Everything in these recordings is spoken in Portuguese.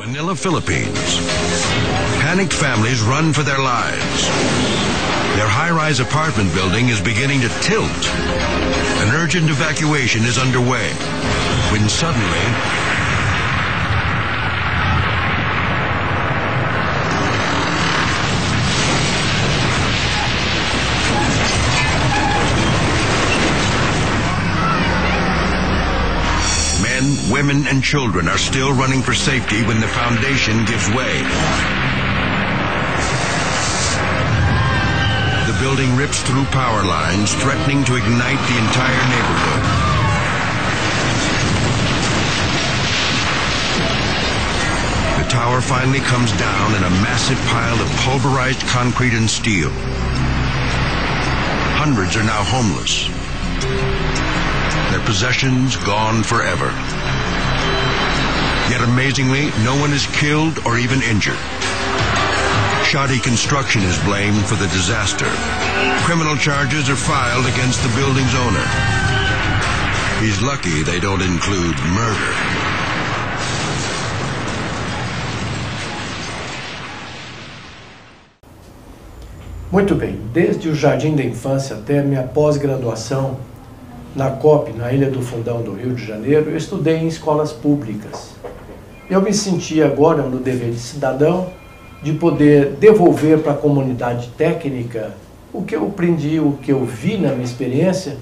Manila, Philippines. Panicked families run for their lives. Their high-rise apartment building is beginning to tilt. An urgent evacuation is underway when suddenly men, women, and children are still running for safety when the foundation gives way. The building rips through power lines, threatening to ignite the entire neighborhood. The tower finally comes down in a massive pile of pulverized concrete and steel. Hundreds are now homeless. Their possessions gone forever. Yet amazingly, no one is killed or even injured. Shoddy construction is blamed for the disaster. Criminal charges are filed against the building's owner. He's lucky they don't include murder. Muito bem, desde o jardim da infância até a minha pós-graduação na COP, na Ilha do Fundão do Rio de Janeiro, eu estudei em escolas públicas. Eu me senti agora no dever de cidadão de poder devolver para a comunidade técnica o que eu aprendi, o que eu vi na minha experiência,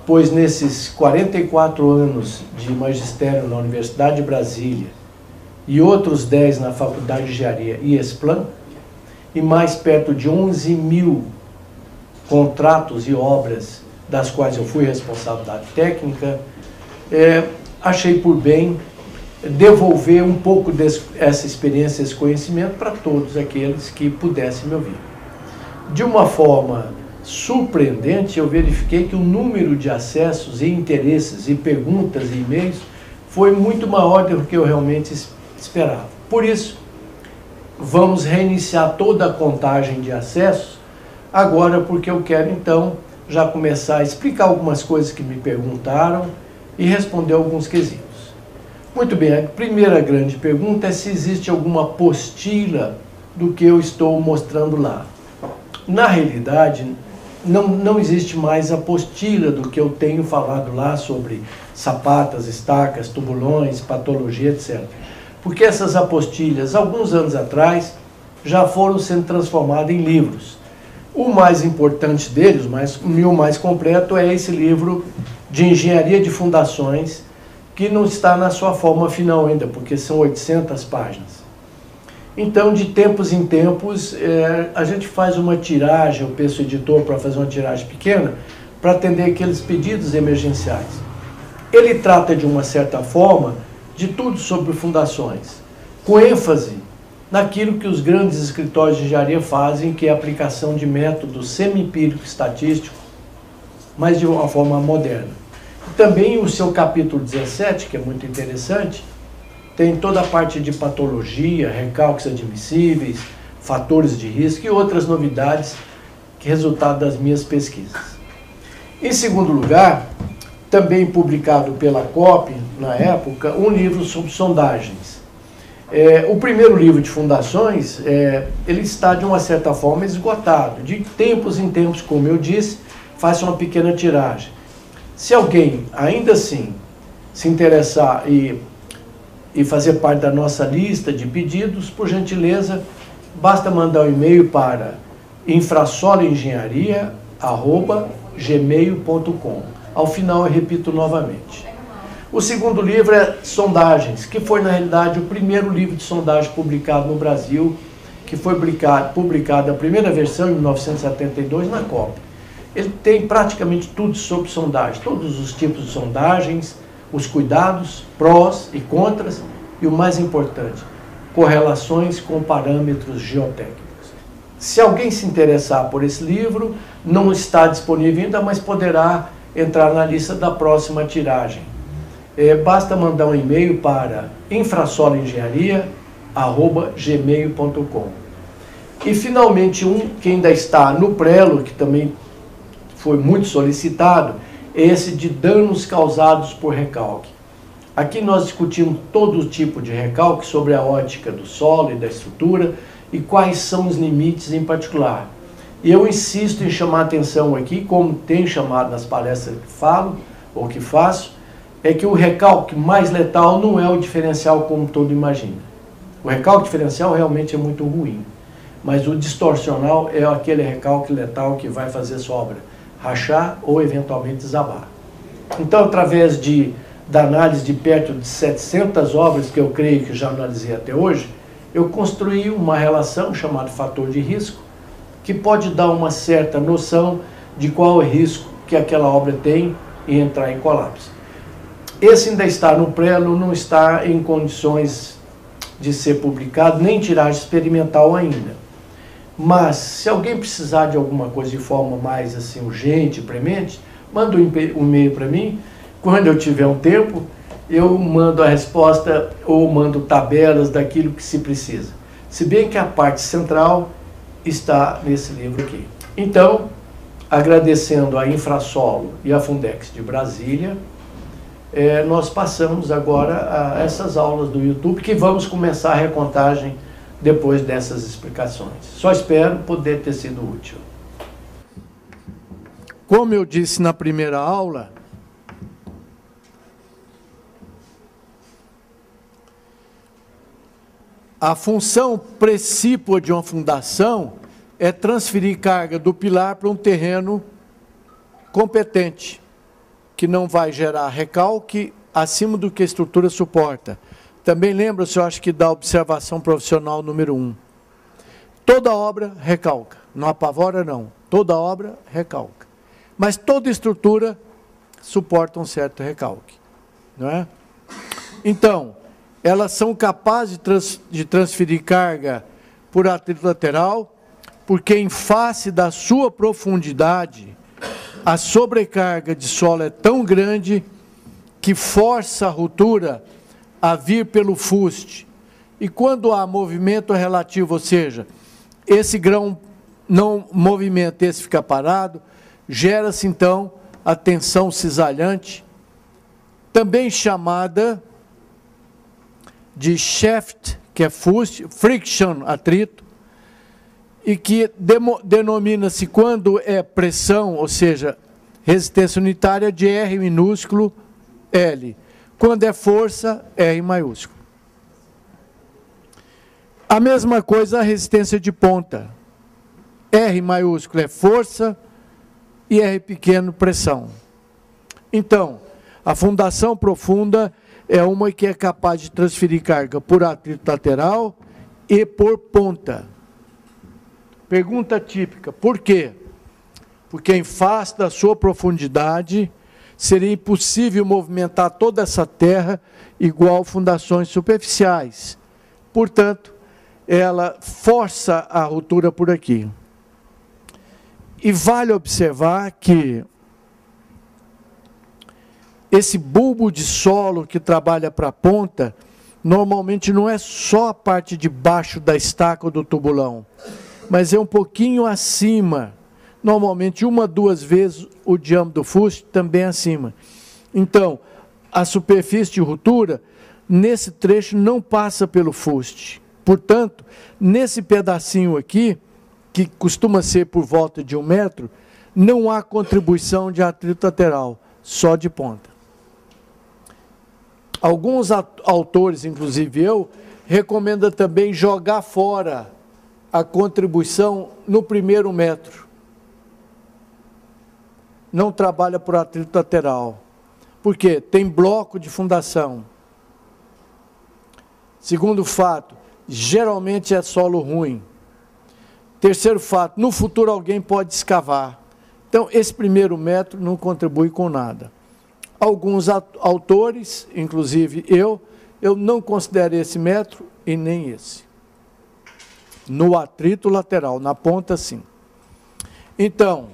pois nesses 44 anos de magistério na Universidade de Brasília e outros 10 na Faculdade de Engenharia e Esplan, e mais perto de 11 mil contratos e obras das quais eu fui responsabilidade técnica, achei por bem devolver um pouco dessa experiência, esse conhecimento para todos aqueles que pudessem me ouvir. De uma forma surpreendente, eu verifiquei que o número de acessos e interesses e perguntas e e-mails foi muito maior do que eu realmente esperava. Por isso, vamos reiniciar toda a contagem de acessos agora, porque eu quero então já começar a explicar algumas coisas que me perguntaram e responder alguns quesitos. Muito bem, a primeira grande pergunta é se existe alguma apostila do que eu estou mostrando lá. Na realidade, não existe mais apostila do que eu tenho falado lá sobre sapatas, estacas, tubulões, patologia, etc. Porque essas apostilhas, alguns anos atrás, já foram sendo transformadas em livros. O mais importante deles, o mais completo, é esse livro de Engenharia de Fundações, que não está na sua forma final ainda, porque são 800 páginas. Então, de tempos em tempos, a gente faz uma tiragem, eu peço ao editor para fazer uma tiragem pequena, para atender aqueles pedidos emergenciais. Ele trata, de uma certa forma, de tudo sobre fundações, com ênfase naquilo que os grandes escritórios de engenharia fazem, que é a aplicação de método semi-empírico estatístico, mas de uma forma moderna. Também o seu capítulo 17, que é muito interessante, tem toda a parte de patologia, recalques admissíveis, fatores de risco e outras novidades que resultado das minhas pesquisas. Em segundo lugar, também publicado pela COP, na época, um livro sobre sondagens. O primeiro livro de fundações, ele está de uma certa forma esgotado. De tempos em tempos, como eu disse, faço uma pequena tiragem. Se alguém, ainda assim, se interessar e fazer parte da nossa lista de pedidos, por gentileza, basta mandar um e-mail para infrasoloengenharia@gmail.com. Ao final eu repito novamente. O segundo livro é Sondagens, que foi na realidade o primeiro livro de sondagem publicado no Brasil, que foi publicado a primeira versão em 1972 na COP. Ele tem praticamente tudo sobre sondagem, todos os tipos de sondagens, os cuidados, prós e contras, e o mais importante, correlações com parâmetros geotécnicos. Se alguém se interessar por esse livro, não está disponível ainda, mas poderá entrar na lista da próxima tiragem. Basta mandar um e-mail para infrasoloengenharia@gmail.com. E finalmente que ainda está no prelo, que também foi muito solicitado, é esse de danos causados por recalque. Aqui nós discutimos todo tipo de recalque sobre a ótica do solo e da estrutura e quais são os limites em particular. E eu insisto em chamar a atenção aqui, como tenho chamado nas palestras que falo ou que faço, é que o recalque mais letal não é o diferencial como todo imagina. O recalque diferencial realmente é muito ruim, mas o distorcional é aquele recalque letal que vai fazer sua obra rachar ou eventualmente desabar. Então, através da análise de perto de 700 obras que eu creio que já analisei até hoje, eu construí uma relação chamada fator de risco, que pode dar uma certa noção de qual é o risco que aquela obra tem em entrar em colapso. Esse ainda está no prelo, não está em condições de ser publicado, nem tiragem experimental ainda. Mas, se alguém precisar de alguma coisa de forma mais assim, urgente, premente, manda um e-mail para mim. Quando eu tiver um tempo, eu mando a resposta ou mando tabelas daquilo que se precisa. Se bem que a parte central está nesse livro aqui. Então, agradecendo a Infrasolo e a Fundex de Brasília, nós passamos agora a essas aulas do YouTube, que vamos começar a recontagem depois dessas explicações. Só espero poder ter sido útil. Como eu disse na primeira aula, a função precípua de uma fundação é transferir carga do pilar para um terreno competente, que não vai gerar recalque acima do que a estrutura suporta. Também lembra-se, eu acho que da observação profissional número 1. Toda obra recalca, não apavora não, toda obra recalca. Mas toda estrutura suporta um certo recalque, não é? Então, elas são capazes de transferir carga por atrito lateral, porque em face da sua profundidade, a sobrecarga de solo é tão grande que força a ruptura a vir pelo fuste. E quando há movimento relativo, ou seja, esse grão não movimenta, esse fica parado, gera-se então a tensão cisalhante, também chamada de shaft, que é fuste, friction, atrito, e que denomina-se, quando é pressão, ou seja, resistência unitária, de R minúsculo L. Quando é força, R maiúsculo. A mesma coisa a resistência de ponta. R maiúsculo é força e R pequeno pressão. Então, a fundação profunda é uma que é capaz de transferir carga por atrito lateral e por ponta. Pergunta típica, por quê? Porque em face da sua profundidade, seria impossível movimentar toda essa terra igual fundações superficiais. Portanto, ela força a ruptura por aqui. E vale observar que esse bulbo de solo que trabalha para a ponta, normalmente não é só a parte de baixo da estaca ou do tubulão, mas é um pouquinho acima, normalmente 1 a 2 vezes o diâmetro do fuste, também acima. Então, a superfície de ruptura, nesse trecho, não passa pelo fuste. Portanto, nesse pedacinho aqui, que costuma ser por volta de 1 metro, não há contribuição de atrito lateral, só de ponta. Alguns autores, inclusive eu, recomendam também jogar fora a contribuição no primeiro metro. Não trabalha por atrito lateral. Por quê? Tem bloco de fundação. Segundo fato, geralmente é solo ruim. Terceiro fato, no futuro alguém pode escavar. Então, esse primeiro metro não contribui com nada. Alguns autores, inclusive eu não considero esse metro e nem esse. No atrito lateral, na ponta sim. Então,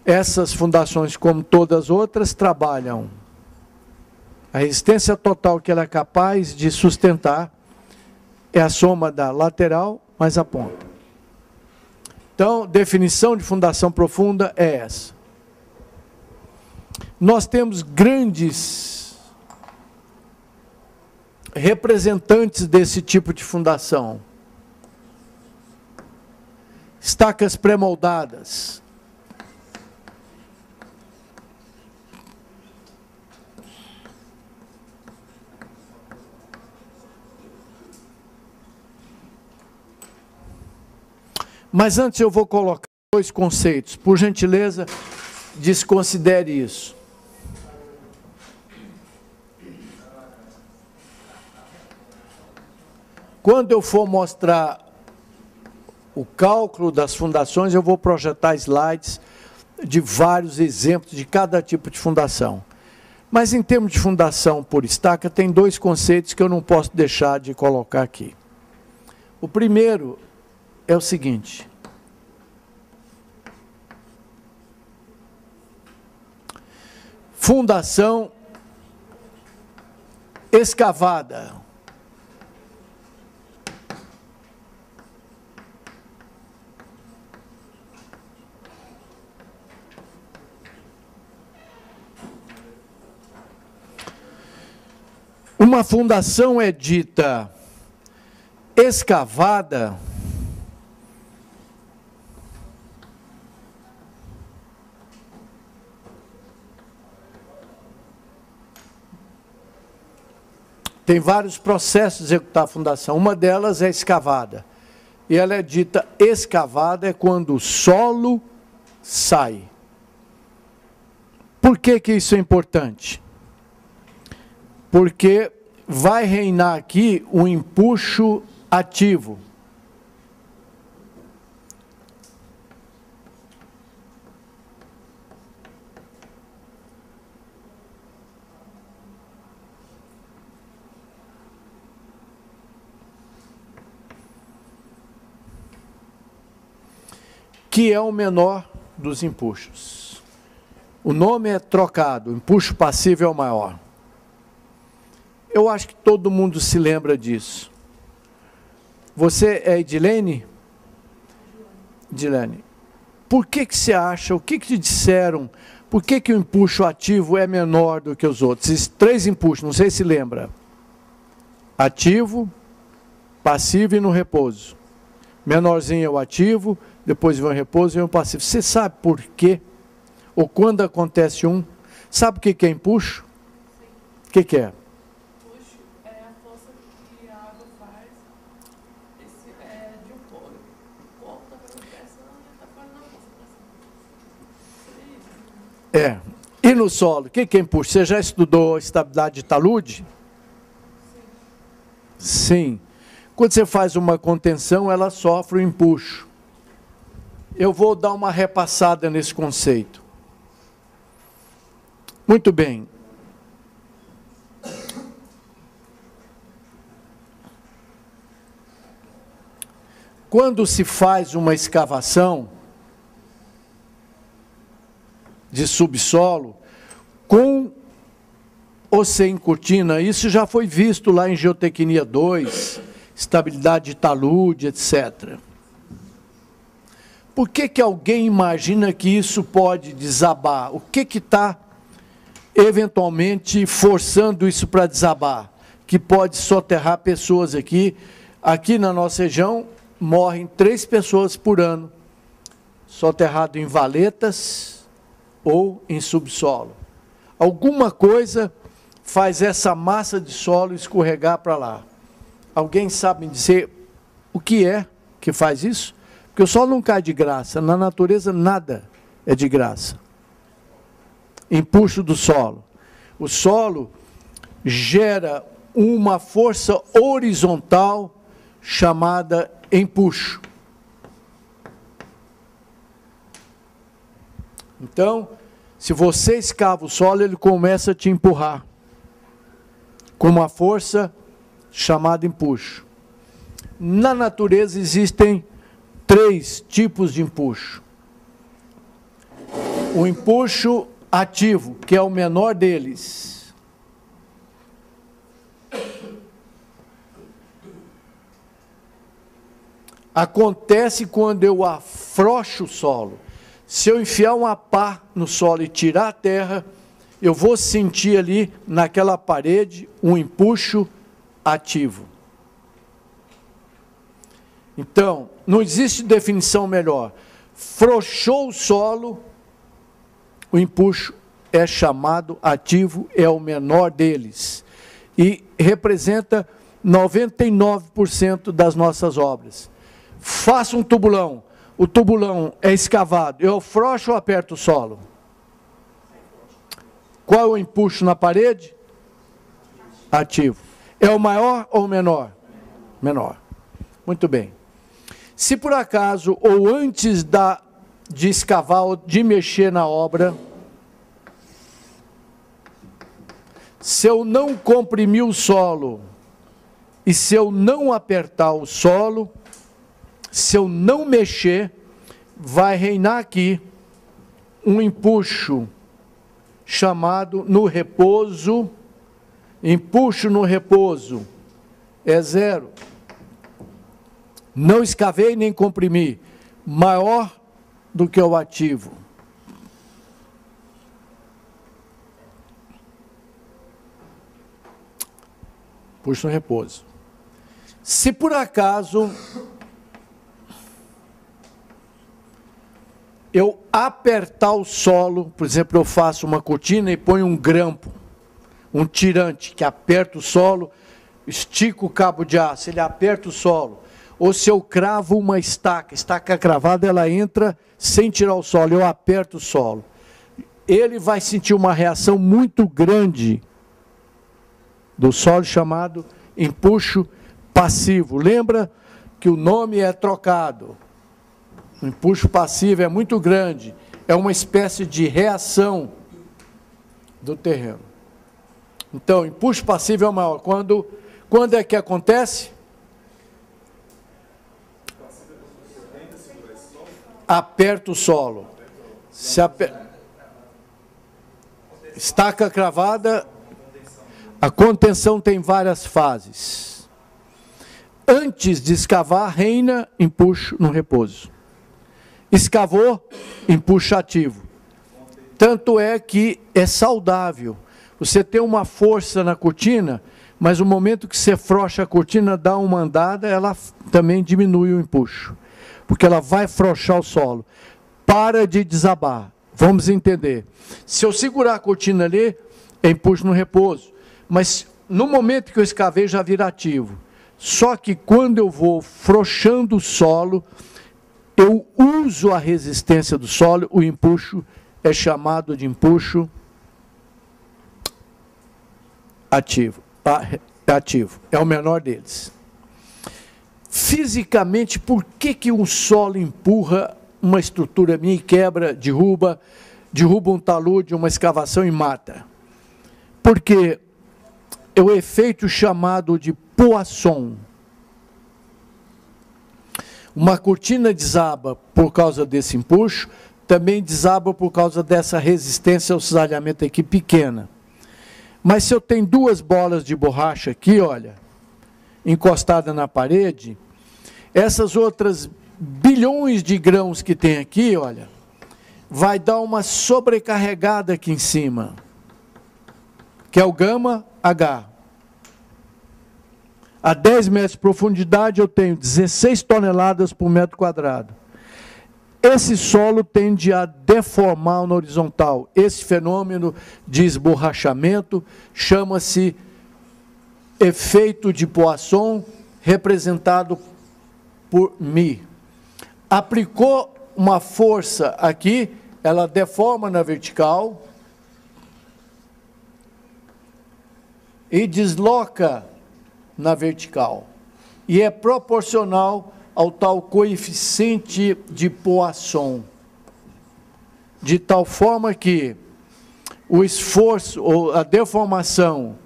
essas fundações, como todas as outras, trabalham a resistência total que ela é capaz de sustentar é a soma da lateral mais a ponta. Então, definição de fundação profunda é essa. Nós temos grandes representantes desse tipo de fundação. Estacas pré-moldadas. Mas antes eu vou colocar 2 conceitos. Por gentileza, desconsidere isso. Quando eu for mostrar o cálculo das fundações, eu vou projetar slides de vários exemplos de cada tipo de fundação. Mas em termos de fundação por estaca, tem 2 conceitos que eu não posso deixar de colocar aqui. O primeiro é o seguinte: fundação escavada. Uma fundação é dita escavada tem vários processos de executar a fundação. Uma delas é escavada. E ela é dita escavada é quando o solo sai. Por que que isso é importante? Porque vai reinar aqui um empuxo ativo. Que é o menor dos empuxos. O nome é trocado, o empuxo passivo é o maior. Eu acho que todo mundo se lembra disso. Você é Edilene? Edilene, por que que você acha, o que que te disseram, por que que o empuxo ativo é menor do que os outros? Esses 3 empuxos, não sei se lembra. Ativo, passivo e no repouso. Menorzinho é o ativo, depois vem o repouso e vem o passivo. Você sabe por quê? Ou quando acontece um? Sabe o que que é empuxo? O que que é? É. E no solo, o que que é empuxo? Você já estudou a estabilidade de talude? Sim. Quando você faz uma contenção, ela sofre um empuxo. Eu vou dar uma repassada nesse conceito. Muito bem. Quando se faz uma escavação de subsolo, com ou sem cortina, isso já foi visto lá em Geotecnia 2, estabilidade de talude, etc. Por que que alguém imagina que isso pode desabar? O que que está eventualmente forçando isso para desabar? Que pode soterrar pessoas aqui. Aqui na nossa região morrem 3 pessoas por ano, soterrado em valetas ou em subsolo. Alguma coisa faz essa massa de solo escorregar para lá. Alguém sabe me dizer o que é que faz isso? Porque o solo não cai de graça, na natureza nada é de graça. Empuxo do solo. O solo gera uma força horizontal chamada empuxo. Então, se você escava o solo, ele começa a te empurrar com uma força chamada empuxo. Na natureza existem 3 tipos de empuxo. O empuxo ativo, que é o menor deles. Acontece quando eu afrouxo o solo. Se eu enfiar uma pá no solo e tirar a terra, eu vou sentir ali naquela parede um empuxo ativo. Então, não existe definição melhor. Frouxou o solo, o empuxo é chamado ativo, é o menor deles. E representa 99% das nossas obras. Faça um tubulão. O tubulão é escavado. Eu afrouxo ou aperto o solo? Qual é o empuxo na parede? Ativo. É o maior ou o menor? Menor. Muito bem. Se por acaso, ou antes de escavar ou de mexer na obra, se eu não comprimir o solo, e se eu não apertar o solo, se eu não mexer, vai reinar aqui um empuxo chamado no repouso. Empuxo no repouso é 0. Não escavei nem comprimi, maior do que o ativo. Puxo no repouso. Se por acaso eu apertar o solo, por exemplo, eu faço uma cortina e ponho um grampo, um tirante que aperta o solo, estica o cabo de aço, ele aperta o solo. Ou se eu cravo uma estaca cravada, ela entra sem tirar o solo, eu aperto o solo. Ele vai sentir uma reação muito grande do solo chamado empuxo passivo. Lembra que o nome é trocado. O empuxo passivo é muito grande, é uma espécie de reação do terreno. Então, empuxo passivo é o maior. Quando é que acontece? Aperta o solo. Se estaca cravada, a contenção tem várias fases. Antes de escavar, reina empuxo no repouso. Escavou, empuxo ativo. Tanto é que é saudável. Você tem uma força na cortina, mas no momento que você afrouxa a cortina, dá uma andada, ela também diminui o empuxo. Porque ela vai afrouxar o solo. Para de desabar. Vamos entender. Se eu segurar a cortina ali, é empuxo no repouso. Mas no momento que eu escavei, já vira ativo. Só que quando eu vou afrouxando o solo, eu uso a resistência do solo, o empuxo é chamado de empuxo ativo. Ativo. É o menor deles. Fisicamente, por que um solo empurra uma estrutura minha e quebra, derruba um talude, uma escavação e mata? Porque é o efeito chamado de Poisson. Uma cortina desaba por causa desse empuxo, também desaba por causa dessa resistência ao cisalhamento aqui pequena. Mas se eu tenho duas bolas de borracha aqui, olha, encostada na parede, essas outras bilhões de grãos que tem aqui, olha, vai dar uma sobrecarregada aqui em cima, que é o gama H. A 10 metros de profundidade eu tenho 16 toneladas por metro quadrado. Esse solo tende a deformar na horizontal. Esse fenômeno de esborrachamento chama-se efeito de Poisson, representado por Mi. Aplicou uma força aqui, ela deforma na vertical e desloca na vertical. E é proporcional ao tal coeficiente de Poisson. De tal forma que o esforço, ou a deformação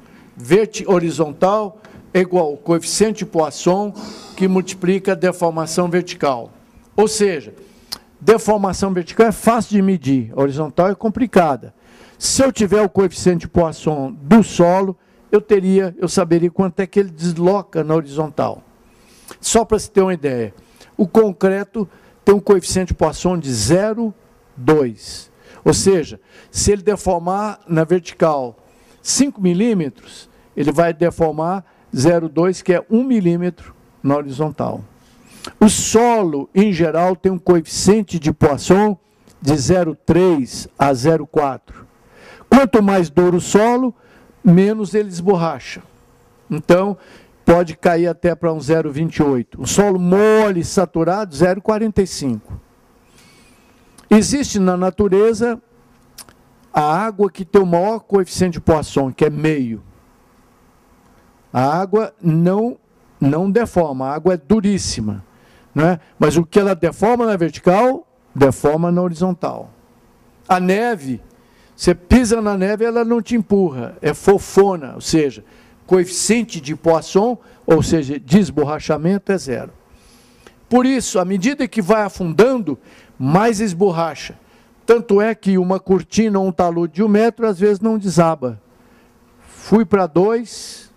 horizontal é igual ao coeficiente de Poisson, que multiplica a deformação vertical. Ou seja, deformação vertical é fácil de medir, a horizontal é complicada. Se eu tiver o coeficiente de Poisson do solo, eu saberia quanto é que ele desloca na horizontal. Só para se ter uma ideia, o concreto tem um coeficiente de Poisson de 0,2. Ou seja, se ele deformar na vertical 5 milímetros, ele vai deformar 0,2, que é 1 milímetro na horizontal. O solo, em geral, tem um coeficiente de Poisson de 0,3 a 0,4. Quanto mais duro o solo, menos ele esborracha. Então, pode cair até para um 0,28. O solo mole, saturado, 0,45. Existe na natureza a água que tem o maior coeficiente de Poisson, que é meio. A água não deforma, a água é duríssima. Né? Mas o que ela deforma na vertical, deforma na horizontal. A neve, você pisa na neve, ela não te empurra, é fofona, ou seja, coeficiente de Poisson, ou seja, de esborrachamento, é 0. Por isso, à medida que vai afundando, mais esborracha. Tanto é que uma cortina ou um talude de 1 metro, às vezes não desaba. Fui para 2,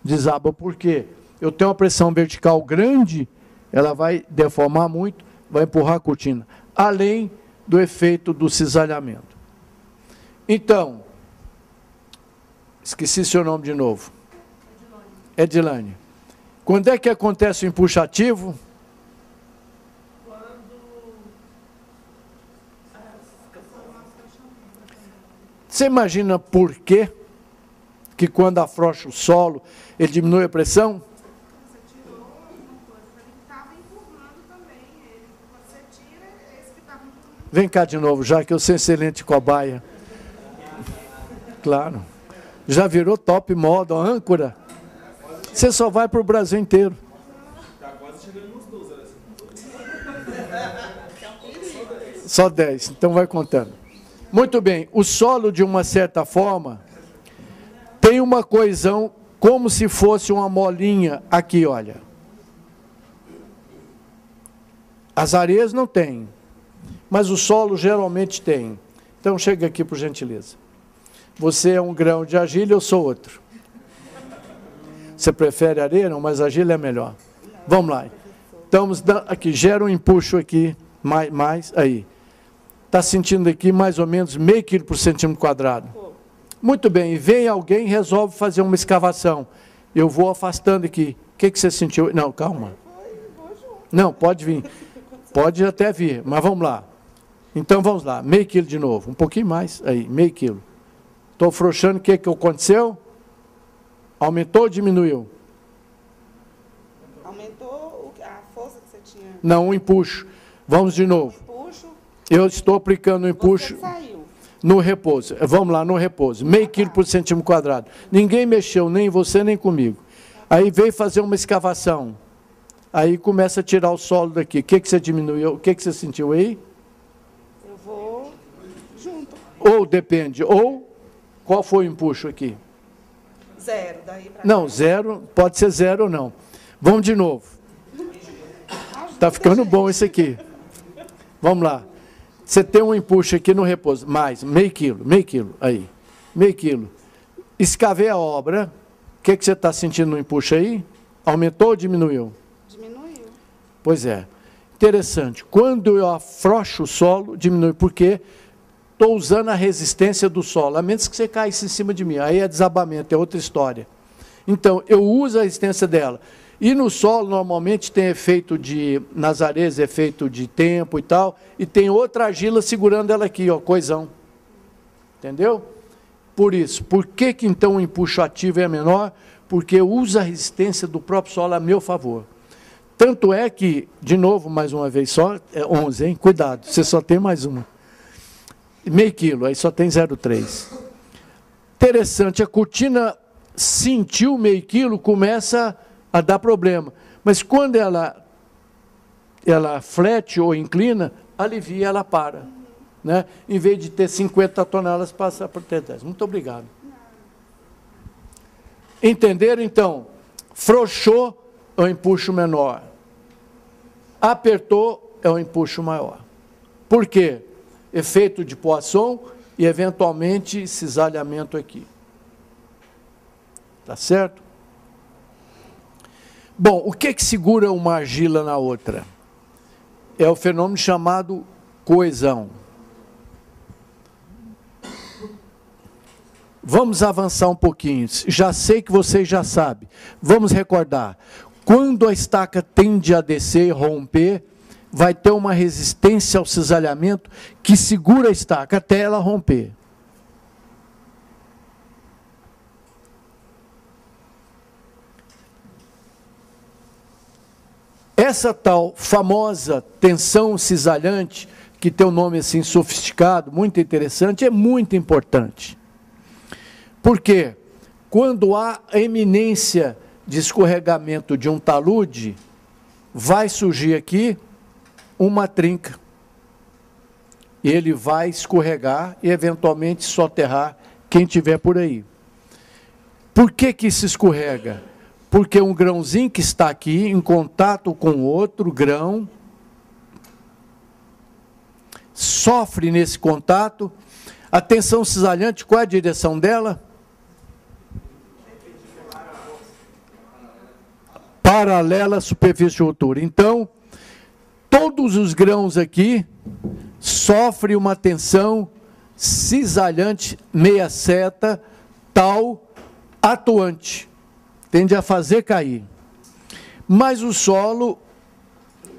desaba. Por quê? Eu tenho uma pressão vertical grande, ela vai deformar muito, vai empurrar a cortina. Além do efeito do cisalhamento. Então, esqueci seu nome de novo. Edilane. Quando é que acontece o empuxo ativo? Você imagina por quê que quando afrouxa o solo, ele diminui a pressão? Você tirou alguma coisa, ele estava empurrando também. Você tira esse que estava empurrando. Vem cá de novo, já que eu sou excelente cobaia. Claro. Já virou top moda, âncora. Você só vai para o Brasil inteiro. Está quase chegando nos 12, né? Só 10, então vai contando. Muito bem, o solo, de uma certa forma, tem uma coesão como se fosse uma molinha aqui, olha. As areias não têm, mas o solo geralmente tem. Então, chega aqui, por gentileza. Você é um grão de argila, eu sou outro. Você prefere areia? Não, mas argila é melhor. Vamos lá. Estamos aqui, gera um empuxo aqui, mais aí. Está sentindo aqui mais ou menos meio quilo por centímetro quadrado. Muito bem, vem alguém e resolve fazer uma escavação. Eu vou afastando aqui. O que você sentiu? Não, calma. Não, pode vir. Pode até vir, mas vamos lá. Então vamos lá, meio quilo de novo. Um pouquinho mais, aí, meio quilo. Estou afrouxando, o que aconteceu? Aumentou ou diminuiu? Aumentou a força que você tinha. Não, um empuxo. Vamos de novo. Empuxo. Eu estou aplicando o empuxo no repouso. Vamos lá, no repouso. Meio quilo por centímetro quadrado. Ninguém mexeu, nem você, nem comigo. Aí veio fazer uma escavação. Aí começa a tirar o solo daqui. O que você diminuiu? O que você sentiu aí? Eu vou junto. Ou depende. Ou qual foi o empuxo aqui? 0. Daí pra Não, 0. Pode ser 0 ou não. Vamos de novo. Está ficando bom esse aqui. Vamos lá. Você tem um empuxo aqui no repouso. Mais, meio quilo, aí. Meio quilo. Escavei a obra. O que você está sentindo no empuxo aí? Aumentou ou diminuiu? Diminuiu. Pois é. Interessante. Quando eu afrouxo o solo, diminui. Porque estou usando a resistência do solo. A menos que você caísse em cima de mim. Aí é desabamento, é outra história. Então, eu uso a resistência dela. E no solo, normalmente, tem efeito de, nas areias, efeito de tempo e tal, e tem outra argila segurando ela aqui, ó, coesão. Entendeu? Por isso. Por que então o empuxo ativo é menor? Porque eu uso a resistência do próprio solo a meu favor. Tanto é que, de novo, mais uma vez só, é 11, hein? Cuidado, você só tem mais uma. Meio quilo, aí só tem 0,3. Interessante, a cortina sentiu meio quilo, começa a dar problema. Mas quando ela flete ou inclina, alivia, ela para. Né? Em vez de ter 50 toneladas, passa por ter 10. Muito obrigado. Entenderam, então? Frouxou é um empuxo menor. Apertou é um empuxo maior. Por quê? Efeito de Poisson e, eventualmente, cisalhamento aqui. Tá certo? Bom, o que segura uma argila na outra? É o fenômeno chamado coesão. Vamos avançar um pouquinho. Já sei que vocês já sabem. Vamos recordar. Quando a estaca tende a descer e romper, vai ter uma resistência ao cisalhamento que segura a estaca até ela romper. Essa tal famosa tensão cisalhante, que tem um nome assim sofisticado, muito interessante, é muito importante. Porque quando há a eminência de escorregamento de um talude, vai surgir aqui uma trinca. Ele vai escorregar e eventualmente soterrar quem tiver por aí. Por que se escorrega? Porque um grãozinho que está aqui em contato com outro grão sofre nesse contato. A tensão cisalhante, qual é a direção dela? Paralela à superfície de ruptura. Então, todos os grãos aqui sofrem uma tensão cisalhante meia seta, tal, atuante. Tende a fazer cair. Mas o solo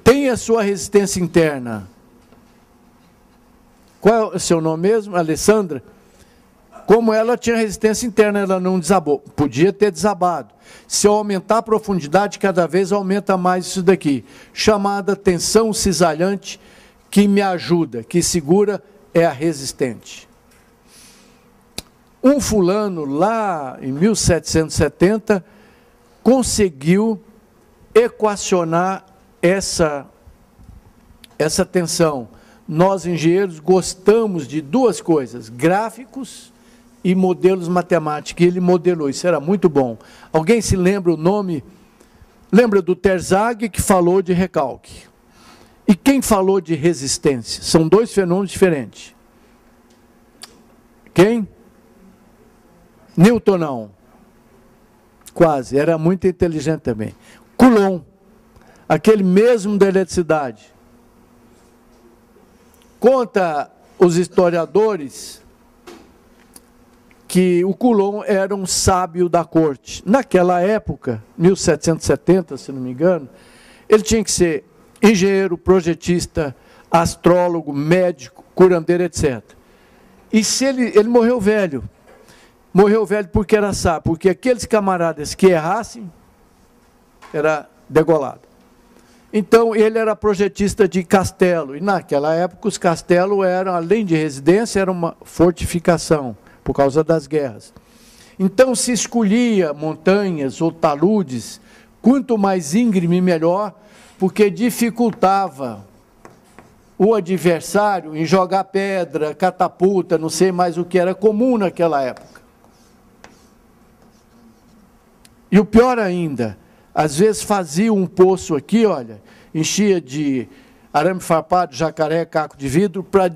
tem a sua resistência interna. Qual é o seu nome mesmo? Alessandra? Como ela tinha resistência interna, ela não desabou. Podia ter desabado. Se eu aumentar a profundidade, cada vez aumenta mais isso daqui. Chamada tensão cisalhante, que me ajuda, que segura, é a resistente. Um fulano, lá em 1770, conseguiu equacionar essa tensão. Nós, engenheiros, gostamos de duas coisas, gráficos e modelos matemáticos, e ele modelou, isso era muito bom. Alguém se lembra o nome? Lembra do Terzaghi, que falou de recalque? E quem falou de resistência? São dois fenômenos diferentes. Quem? Newton não. Quase, era muito inteligente também. Coulomb, aquele mesmo da eletricidade. Conta os historiadores que o Coulomb era um sábio da corte. Naquela época, 1770, se não me engano, ele tinha que ser engenheiro, projetista, astrólogo, médico, curandeiro, etc. E se ele morreu velho. Morreu velho porque era sábio, porque aqueles camaradas que errassem, era degolado. Então, ele era projetista de castelo, e naquela época os castelos eram, além de residência, era uma fortificação, por causa das guerras. Então, se escolhia montanhas ou taludes, quanto mais íngreme, melhor, porque dificultava o adversário em jogar pedra, catapulta, não sei mais o que era comum naquela época. E o pior ainda, às vezes fazia um poço aqui, olha, enchia de arame farpado, jacaré, caco de vidro, para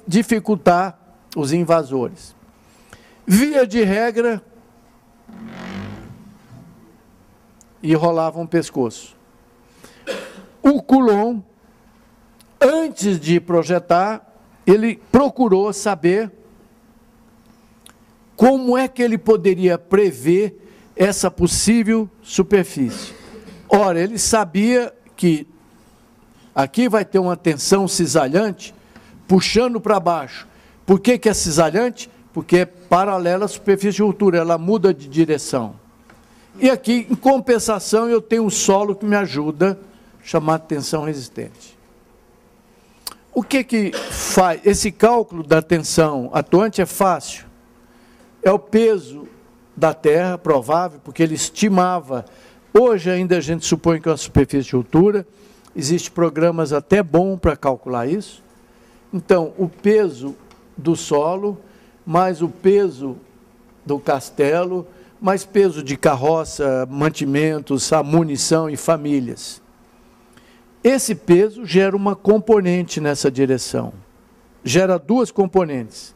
dificultar os invasores. Via de regra, e rolava um pescoço. O Coulomb, antes de projetar, ele procurou saber como é que ele poderia prever essa possível superfície. Ora, ele sabia que aqui vai ter uma tensão cisalhante puxando para baixo. Por que é cisalhante? Porque é paralela à superfície de ruptura, ela muda de direção. E aqui, em compensação, eu tenho um solo que me ajuda, chamado tensão resistente. O que faz? Esse cálculo da tensão atuante é fácil. É o peso da terra, provável, porque ele estimava. Hoje ainda a gente supõe que é uma superfície de ruptura. Existem programas até bons para calcular isso. Então, o peso do solo, mais o peso do castelo, mais peso de carroça, mantimentos, a munição e famílias. Esse peso gera uma componente nessa direção. Gera duas componentes.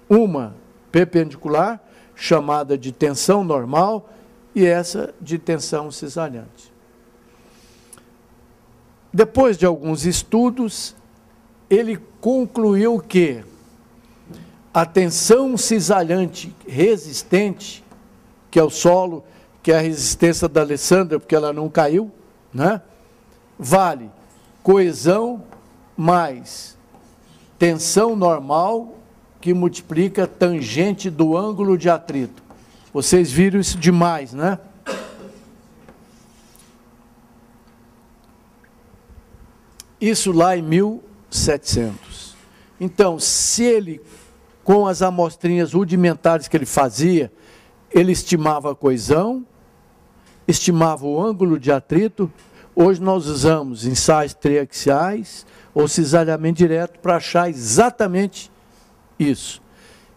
Uma perpendicular, chamada de tensão normal, e essa de tensão cisalhante. Depois de alguns estudos, ele concluiu que a tensão cisalhante resistente, que é o solo, que é a resistência da Alessandra, porque ela não caiu, né? Vale coesão mais tensão normal, que multiplica tangente do ângulo de atrito. Vocês viram isso demais, né? Isso lá em 1700. Então, se ele, com as amostrinhas rudimentares que ele fazia, ele estimava a coesão, estimava o ângulo de atrito. Hoje nós usamos ensaios triaxiais ou cisalhamento direto para achar exatamente isso.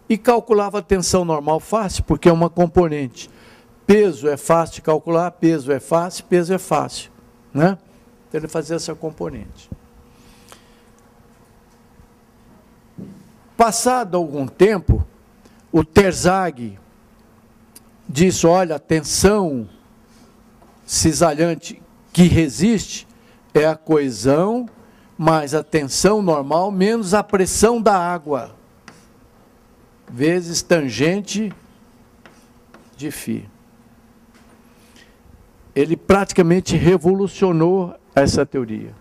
E calculava a tensão normal fácil, porque é uma componente. Peso é fácil de calcular, peso é fácil, né? Então ele fazia essa componente. Passado algum tempo, o Terzaghi disse, olha, a tensão cisalhante que resiste é a coesão mais a tensão normal menos a pressão da água, vezes tangente de φ. Ele praticamente revolucionou essa teoria.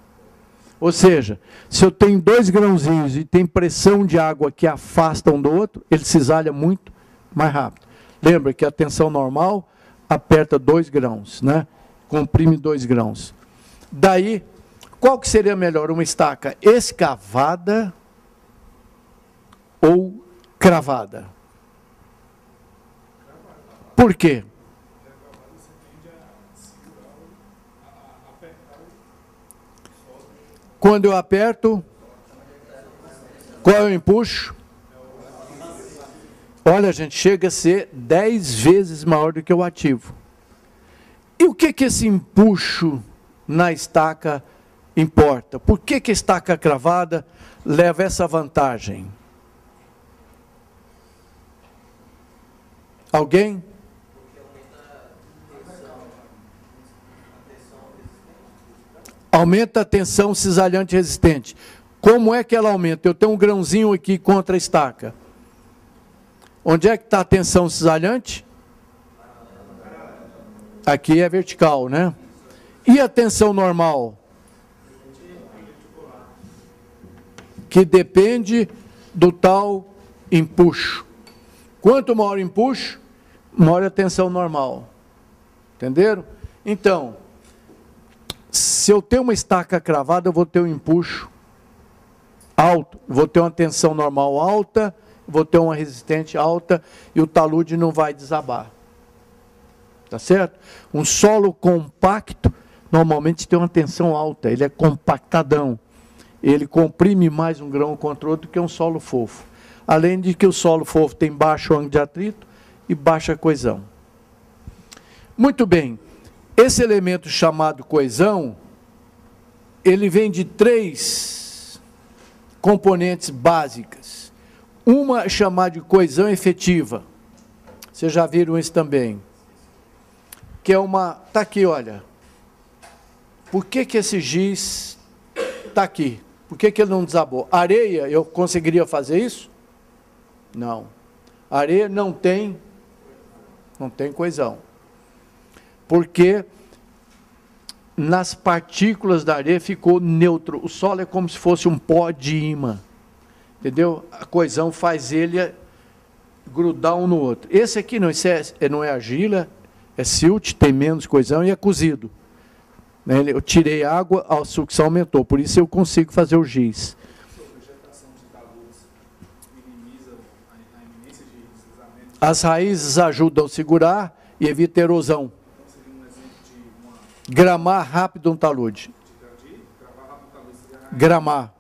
Ou seja, se eu tenho dois grãozinhos e tem pressão de água que afasta um do outro, ele cisalha muito mais rápido. Lembra que a tensão normal aperta 2 grãos, né? Comprime 2 grãos. Daí, qual que seria melhor? Uma estaca escavada ou cravada? Por quê? Quando eu aperto, qual é o empuxo? Olha, gente, chega a ser 10 vezes maior do que o ativo. E o que esse empuxo na estaca importa? Por que a estaca cravada leva essa vantagem? Alguém? Aumenta a tensão cisalhante resistente. Como é que ela aumenta? Eu tenho um grãozinho aqui contra a estaca. Onde é que está a tensão cisalhante? Aqui é vertical, né? E a tensão normal? Que depende do tal empuxo. Quanto maior o empuxo, maior a tensão normal. Entenderam? Então, se eu tenho uma estaca cravada, eu vou ter um empuxo alto, vou ter uma tensão normal alta, vou ter uma resistente alta e o talude não vai desabar. Tá certo? Um solo compacto normalmente tem uma tensão alta, ele é compactadão. Ele comprime mais um grão contra o outro que um solo fofo. Além de que o solo fofo tem baixo ângulo de atrito e baixa coesão. Muito bem. Esse elemento chamado coesão, ele vem de 3 componentes básicas. Uma é chamada de coesão efetiva. Vocês já viram isso também. Que é uma... Está aqui, olha. Por que esse giz está aqui? Por que ele não desabou? Areia, eu conseguiria fazer isso? Não. Areia não tem coesão. Porque nas partículas da areia ficou neutro. O solo é como se fosse um pó de ímã. Entendeu? A coesão faz ele grudar um no outro. Esse aqui não, não é argila, é silt, tem menos coesão e é cozido. Eu tirei água, a sucção aumentou, por isso eu consigo fazer o giz. As raízes ajudam a segurar e evita erosão. Gramar rápido um talude. Gramar.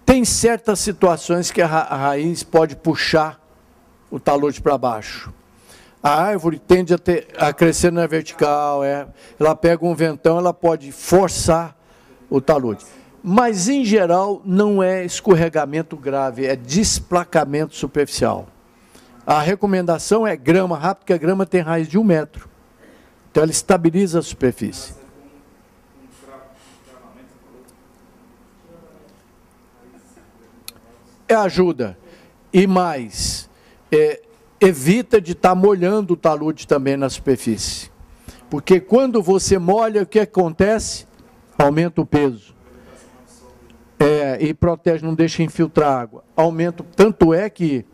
Tem certas situações que a raiz pode puxar o talude para baixo. A árvore tende a crescer na vertical, ela pega um ventão, ela pode forçar o talude. Mas, em geral, não é escorregamento grave, é desplacamento superficial. A recomendação é grama rápido, porque a grama tem raiz de 1 metro. Então, ela estabiliza a superfície. ajuda. E mais, evita de estar molhando o talude também na superfície. Porque quando você molha, o que acontece? Aumenta o peso. E protege, não deixa infiltrar água. Aumenta, tanto é que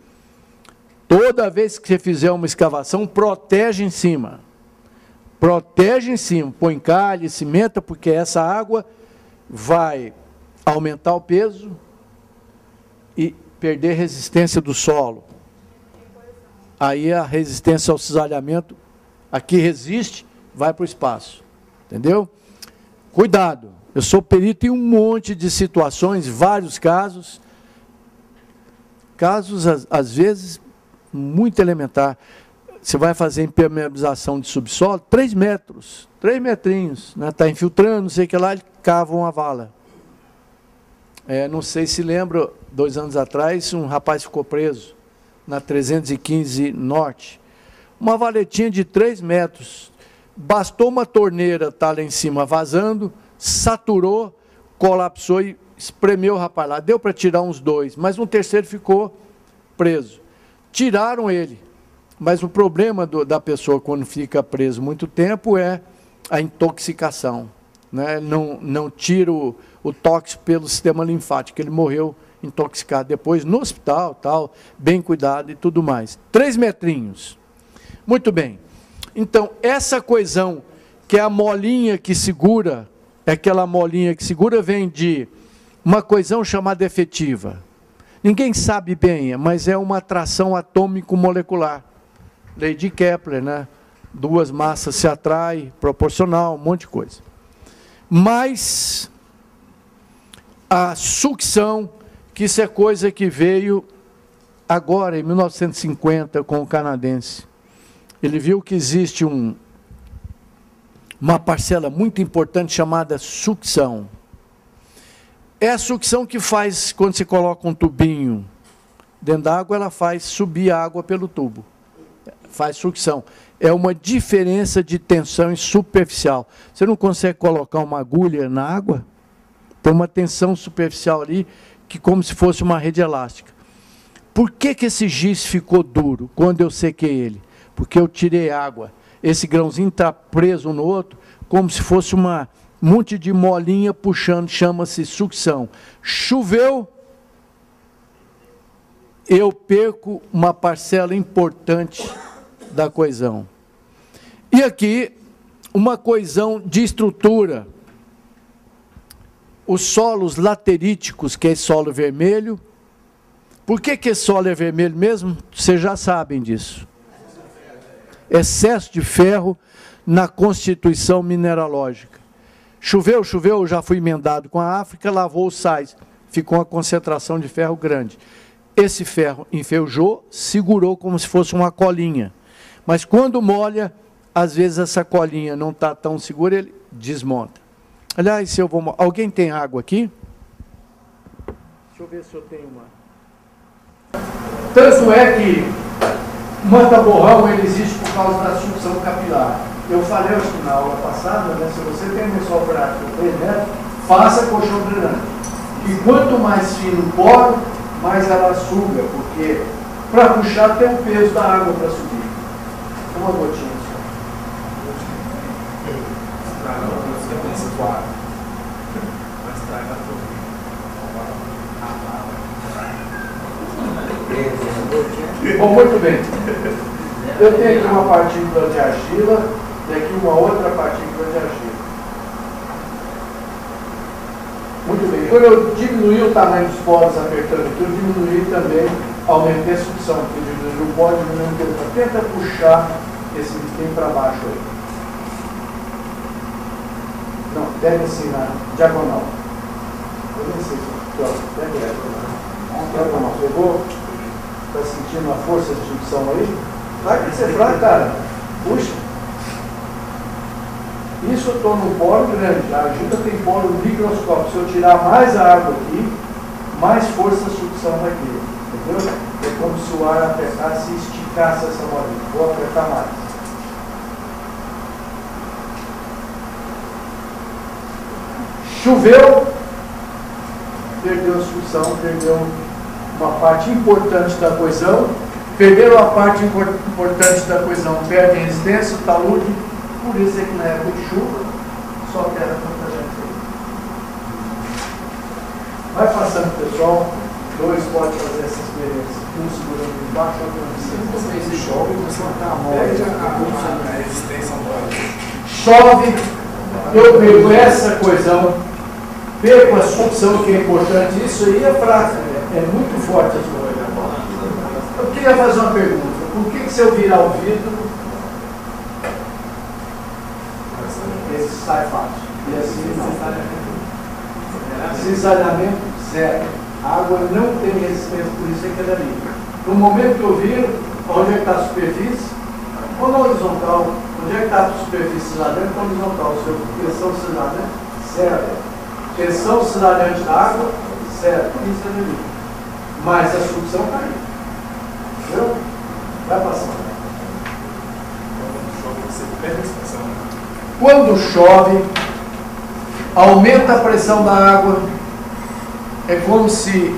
toda vez que você fizer uma escavação, protege em cima. Protege em cima, põe calha, cimenta, porque essa água vai aumentar o peso e perder resistência do solo. Aí a resistência ao cisalhamento, aqui resiste, vai para o espaço. Entendeu? Cuidado, eu sou perito em um monte de situações, vários casos. Casos, às vezes, muito elementar. Você vai fazer impermeabilização de subsolo, 3 metros, 3 metrinhos, né? Está infiltrando, não sei o que lá, ele cava uma vala. Não sei se lembra, 2 anos atrás, um rapaz ficou preso na 315 Norte. Uma valetinha de 3 metros. Bastou uma torneira estar lá em cima vazando, saturou, colapsou e espremeu o rapaz lá. Deu para tirar uns 2, mas um terceiro ficou preso. Tiraram ele. Mas o problema da pessoa quando fica preso muito tempo é a intoxicação. Né? Não tira o tóxico pelo sistema linfático. Ele morreu intoxicado depois no hospital, tal, bem cuidado e tudo mais. 3 metrinhos. Muito bem. Então, essa coesão, que é a molinha que segura, aquela molinha que segura, vem de uma coesão chamada efetiva. Ninguém sabe bem, mas é uma atração atômico-molecular. Lei de Kepler, né? 2 massas se atraem, proporcional, um monte de coisa. Mas a sucção, que isso é coisa que veio agora, em 1950, com o canadense. Ele viu que existe uma parcela muito importante chamada sucção. É a sucção que faz, quando você coloca um tubinho dentro da água, ela faz subir a água pelo tubo. Faz sucção. É uma diferença de tensão superficial. Você não consegue colocar uma agulha na água? Tem uma tensão superficial ali, que como se fosse uma rede elástica. Por que esse giz ficou duro quando eu sequei ele? Porque eu tirei água. Esse grãozinho está preso no outro, como se fosse um monte de molinha puxando, chama-se sucção. Choveu, eu perco uma parcela importante da coesão. E aqui, uma coesão de estrutura. Os solos lateríticos, que é solo vermelho. Por que esse solo é vermelho mesmo? Vocês já sabem disso. Excesso de ferro na constituição mineralógica. Choveu, eu já fui emendado com a África, lavou os sais. Ficou uma concentração de ferro grande. Esse ferro enferrujou, segurou como se fosse uma colinha. Mas quando molha, às vezes essa colinha não está tão segura, ele desmonta. Aliás, se eu vou... Alguém tem água aqui? Deixa eu ver se eu tenho uma. Tanto é que manta-borrão ele existe por causa da sucção capilar. Eu falei acho que na aula passada, né, se você tem um lençol prático 3 metros, faça colchão drenante. E quanto mais fino o poro, mais ela suga, porque para puxar tem o peso da água para subir. Uma gotinha só. Bom, muito bem. Eu tenho aqui uma partícula de argila e aqui uma outra partícula de argila. Muito bem. Quando eu diminuí o tamanho dos poros apertando aqui, eu diminuí também, aumentei a sucção, porque diminuí o poro, diminuí o peso. Tenta puxar esse biquinho para baixo aí. Não, pega assim na diagonal. Eu nem sei se pega essa. Diagonal. Pegou? Está sentindo a força de sucção aí? Vai que você fraco, cara. Puxa. Isso eu estou no poro grande. A argila tem poro microscópico. Se eu tirar mais a água aqui, mais força de sucção vai ter. Entendeu? É como se o ar apertasse e esticasse essa molinha. Vou apertar mais. Choveu, perdeu a sucção, perdeu uma parte importante da coesão. Perderam a parte importante da coesão, perdem resistência, talude, por isso é que na época de chuva, só terra contagiante. Vai passando, pessoal, dois podem fazer essa experiência, um segurando embaixo, outro em cima. Se chove, você está a resistência Chove, eu pego essa coesão, pego a sucção que é importante, isso aí é fraco, é muito forte a sua. Eu queria fazer uma pergunta, por que se eu virar o vidro, ele sai fácil? E assim não. Cisalhamento zero. A água não tem resistência, por isso é que ela é livre. No momento que eu viro, onde é que está a superfície? Ou na horizontal? Onde é que está a superfície cisalhante? Na horizontal. Tensão cisalhante, zero. Tensão cisalhante da água, zero. Por isso ela é livre. Mas a sucção está aí. Entendeu? Vai passando. Quando chove, aumenta a pressão da água. É como se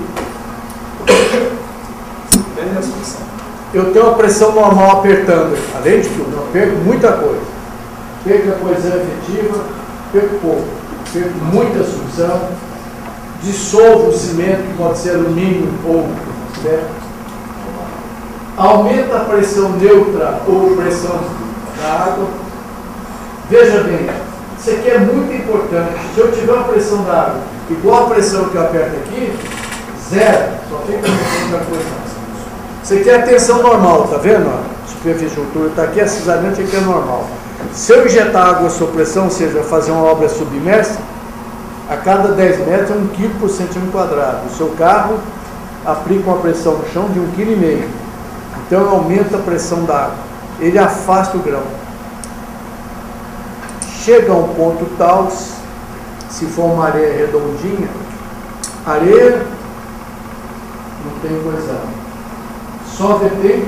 eu tenho uma pressão normal apertando. Além de tudo, eu perco muita coisa. Perco a coesão efetiva, perco pouco. Perco muita sucção. Dissolvo o cimento, que pode ser alumínio ou certo? Aumenta a pressão neutra ou pressão da água. Veja bem, isso aqui é muito importante. Se eu tiver uma pressão da água igual a pressão que eu aperto aqui, zero, só fica outra coisa. Isso aqui é a tensão normal, tá vendo? A superfície de altura está aqui, a cisalhante aqui é normal. Se eu injetar água sob pressão, ou seja, fazer uma obra submersa, a cada 10 metros é 1 kg por centímetro quadrado. O seu carro aplica uma pressão no chão de 1,5 kg. Então aumenta a pressão da água. Ele afasta o grão. Chega a um ponto tal, se for uma areia redondinha, areia não tem coesão. Só detém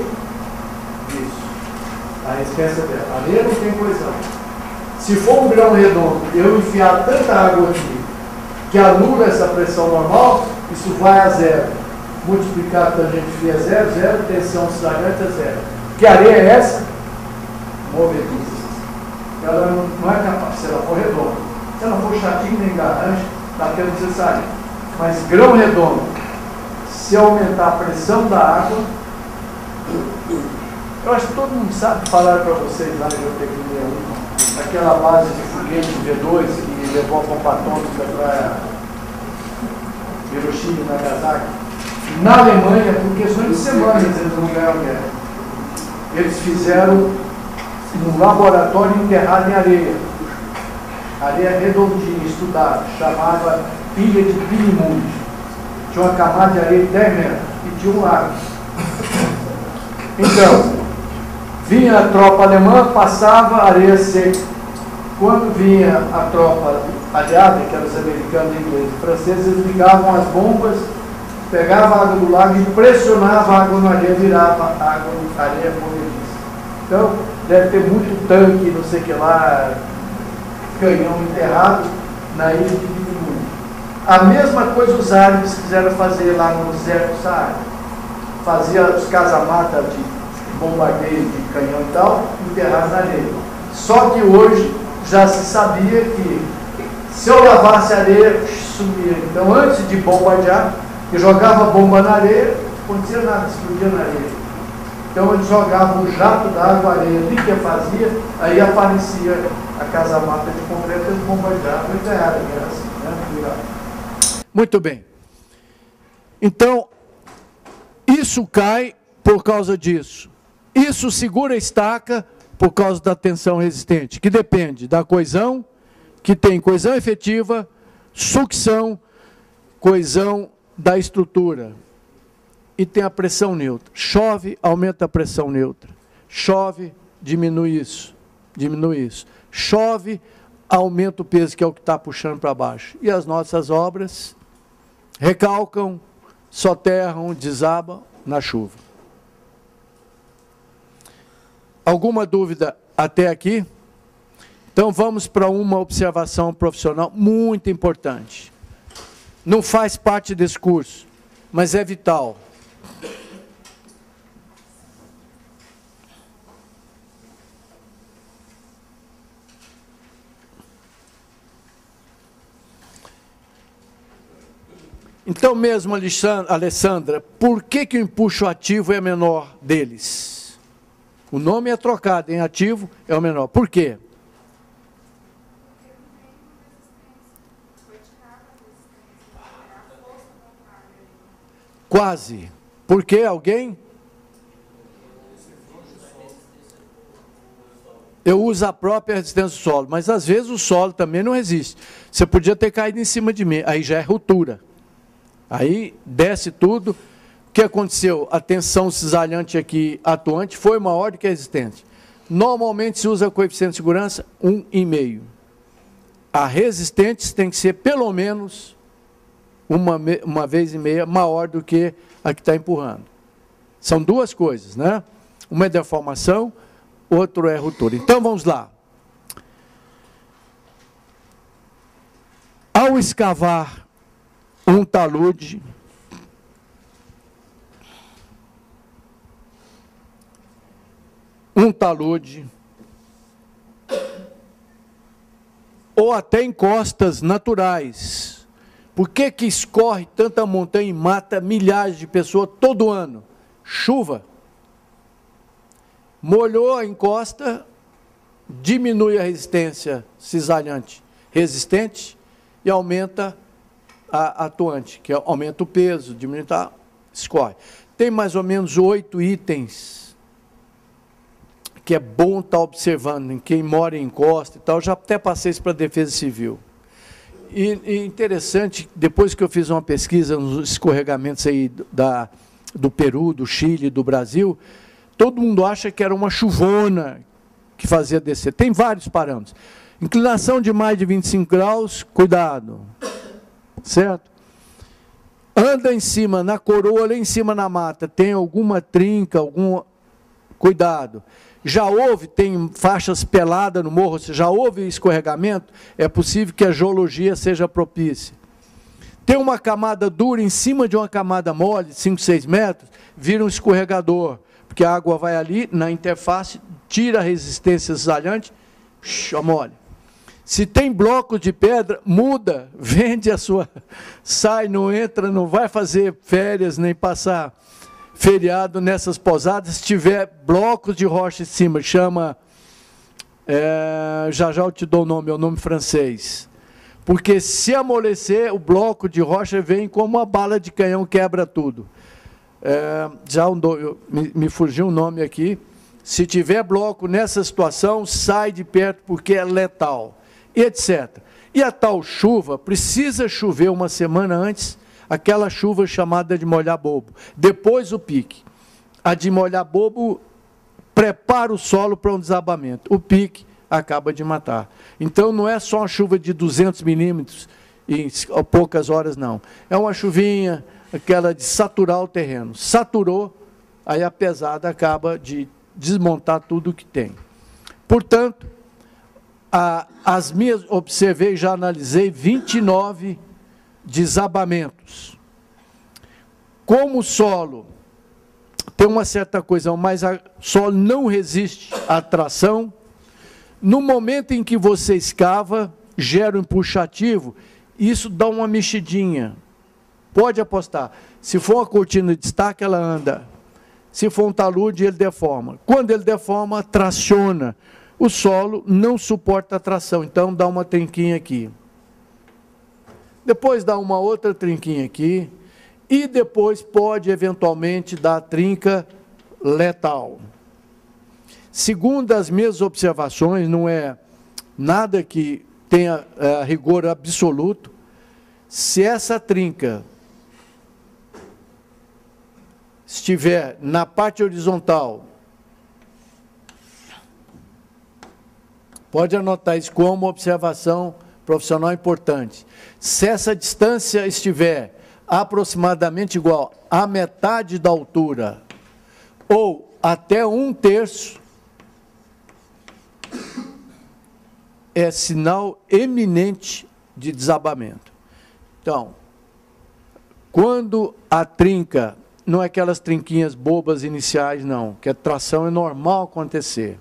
isso. A resistência dela. Areia não tem coesão. Se for um grão redondo, eu enfiar tanta água aqui que anula essa pressão normal, isso vai a zero. Multiplicar a tangente φ é zero, zero, tensão cisalhante é zero. Que areia é essa? Movediça. Ela não é capaz, se ela for redonda. Se ela for chatinha nem garrancha, está tendo que você sair. Mas grão redondo, se aumentar a pressão da água, eu acho que todo mundo sabe, falar para vocês lá na Geotecnia 1, aquela base de foguete V2 que levou a bomba atômica para Hiroshima e Nagasaki. Na Alemanha, por questões de semanas, eles não ganharam guerra. Eles fizeram um laboratório enterrado em areia. Areia redondinha, estudada, chamava Ilha de Peenemünde. Tinha uma camada de areia de 10 metros e tinha um lago. Então, vinha a tropa alemã, passava areia seca. Quando vinha a tropa aliada, que eram os americanos, ingleses e franceses, eles ligavam as bombas, pegavam a água do lago e pressionavam a água na areia, virava a água na areia movediça. Então, deve ter muito tanque, não sei o que lá, canhão enterrado na ilha de Peenemünde. A mesma coisa os árabes quiseram fazer lá no deserto do Saara. Fazia os casamatas de bombardeio de canhão e tal, enterrados na areia. Só que hoje já se sabia que se eu lavasse a areia, sumia. Então, antes de bombardear, eu jogava a bomba na areia, não acontecia nada, explodia na areia. Então, eles jogavam um jato d'água, a areia líquida fazia, aí aparecia a casamata de concreto, eles bombardeavam e ganharam a guerra assim, né? Muito bem. Então, isso cai por causa disso. Isso segura a estaca por causa da tensão resistente, que depende da coesão, que tem coesão efetiva, sucção, coesão da estrutura. E tem a pressão neutra. Chove, aumenta a pressão neutra. Chove, diminui isso. Diminui isso. Chove, aumenta o peso, que é o que está puxando para baixo. E as nossas obras recalcam, soterram, desabam na chuva. Alguma dúvida até aqui? Então vamos para uma observação profissional muito importante. Não faz parte desse curso, mas é vital. Então mesmo, Alessandra, por que o empuxo ativo é menor deles? O nome é trocado, em ativo é o menor. Por quê? Quase. Por quê? Alguém? Eu uso a própria resistência do solo, mas às vezes o solo também não resiste. Você podia ter caído em cima de mim, aí já é ruptura. Aí desce tudo. O que aconteceu? A tensão cisalhante aqui atuante foi maior do que a resistente. Normalmente se usa coeficiente de segurança 1,5. A resistente tem que ser pelo menos uma vez e meia maior do que a que está empurrando. São duas coisas, né? Uma é deformação, outro é ruptura. Então vamos lá. Ao escavar um talude, ou até encostas naturais. Por que escorre tanta montanha e mata milhares de pessoas todo ano? Chuva. Molhou a encosta, diminui a resistência cisalhante resistente e aumenta a atuante, que aumenta o peso, diminui, escorre. Tem mais ou menos 8 itens que é bom estar observando em quem mora em encosta e tal. Já até passei isso para a Defesa Civil. E interessante, depois que eu fiz uma pesquisa nos escorregamentos aí do Peru, do Chile, do Brasil, todo mundo acha que era uma chuvona que fazia descer. Tem vários parâmetros. Inclinação de mais de 25 graus, cuidado. Certo? Anda em cima, na coroa, lá em cima na mata, tem alguma trinca, cuidado. Já houve, tem faixas peladas no morro, já houve escorregamento, é possível que a geologia seja propícia. Tem uma camada dura em cima de uma camada mole, 5, 6 metros, vira um escorregador, porque a água vai ali, na interface, tira a resistência cisalhante, mole. Se tem blocos de pedra, muda, vende a sua, sai, não entra, não vai fazer férias, nem passar feriado nessas pousadas. Se tiver blocos de rocha em cima, chama, já eu te dou o nome, é o nome francês. Porque se amolecer, o bloco de rocha vem como uma bala de canhão, quebra tudo. Me fugiu um nome aqui. Se tiver bloco nessa situação, sai de perto porque é letal. E etc. E a tal chuva, precisa chover uma semana antes, aquela chuva chamada de molhar bobo. Depois o pique. A de molhar bobo prepara o solo para um desabamento. O pique acaba de matar. Então não é só uma chuva de 200 milímetros em poucas horas, não. É uma chuvinha, aquela de saturar o terreno. Saturou, aí a pesada acaba de desmontar tudo que tem. Portanto, as minhas, observei, já analisei 29 desabamentos. Como o solo tem uma certa coisa, mas o solo não resiste à tração, no momento em que você escava, gera um empuxativo, isso dá uma mexidinha. Pode apostar. Se for uma cortina de destaque, ela anda. Se for um talude, ele deforma. Quando ele deforma, traciona. O solo não suporta a tração, então dá uma trinquinha aqui. Depois dá uma outra trinquinha aqui. E depois pode, eventualmente, dar trinca letal. Segundo as minhas observações, não é nada que tenha rigor absoluto, se essa trinca estiver na parte horizontal, pode anotar isso como observação profissional importante. Se essa distância estiver aproximadamente igual à metade da altura ou até 1/3, é sinal eminente de desabamento. Então, Quando a trinca, não é aquelas trinquinhas bobas iniciais, não, que a tração é normal acontecer.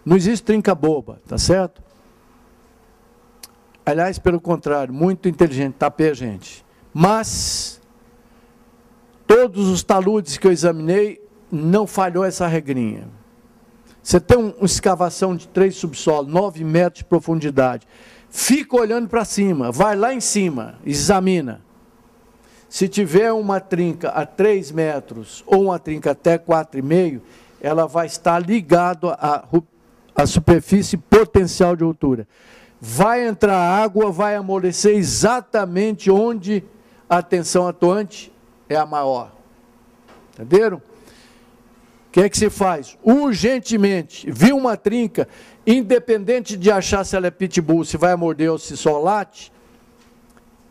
Não existe trinca boba, tá certo? Aliás, pelo contrário, muito inteligente, tapei a gente. Mas, todos os taludes que eu examinei, não falhou essa regrinha. Você tem uma escavação de 3 subsolos, 9 metros de profundidade. Fica olhando para cima, vai lá em cima, examina. Se tiver uma trinca a 3 metros ou uma trinca até 4,5, ela vai estar ligada à superfície potencial de altura. Vai entrar água, vai amolecer exatamente onde a tensão atuante é a maior. Entenderam? O que é que se faz? Urgentemente, viu uma trinca, independente de achar se ela é pitbull, se vai morder ou se só late,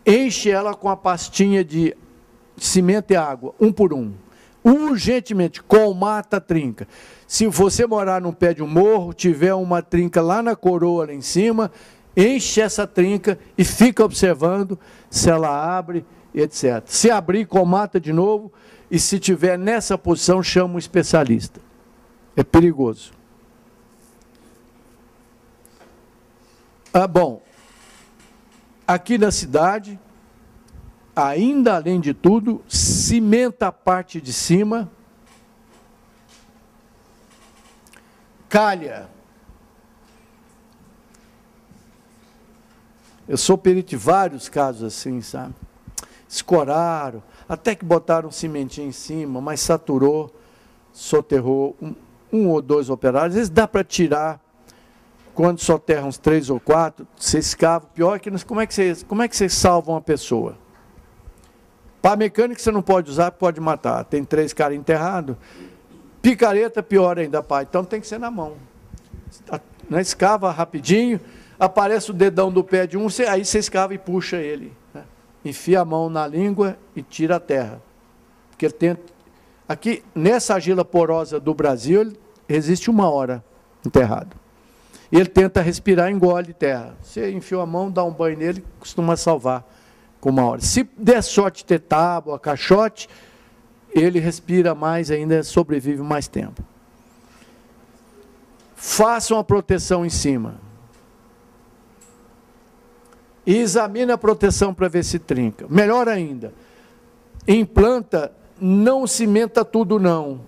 enche ela com a pastinha de cimento e água, 1 por 1. Urgentemente, colmata a trinca. Se você morar num pé de um morro, tiver uma trinca lá na coroa, lá em cima, enche essa trinca e fica observando se ela abre, etc. Se abrir, colmata de novo, e se tiver nessa posição, chama um especialista. É perigoso. Bom, aqui na cidade, ainda além de tudo, cimenta a parte de cima, calha. Eu sou perito de vários casos assim, sabe? Escoraram, até que botaram um cimentinho em cima, mas saturou, soterrou um ou 2 operários. Às vezes dá para tirar, quando soterram uns 3 ou 4, você escava. Pior que como é que você salva uma pessoa? Pá mecânico você não pode usar, pode matar. Tem 3 caras enterrados. Picareta, pior ainda, pá. Então tem que ser na mão. Escava rapidinho, aparece o dedão do pé de um, aí você escava e puxa ele. Né? Enfia a mão na língua e tira a terra. Porque ele tenta... Aqui, nessa argila porosa do Brasil, ele resiste 1 hora enterrado. E ele tenta respirar, engole terra. Você enfiou a mão, dá um banho nele, costuma salvar com 1 hora. Se der sorte de ter tábua, caixote, ele respira mais ainda, sobrevive mais tempo. Façam a proteção em cima. E examine a proteção para ver se trinca. Melhor ainda, implanta, não cimenta tudo não.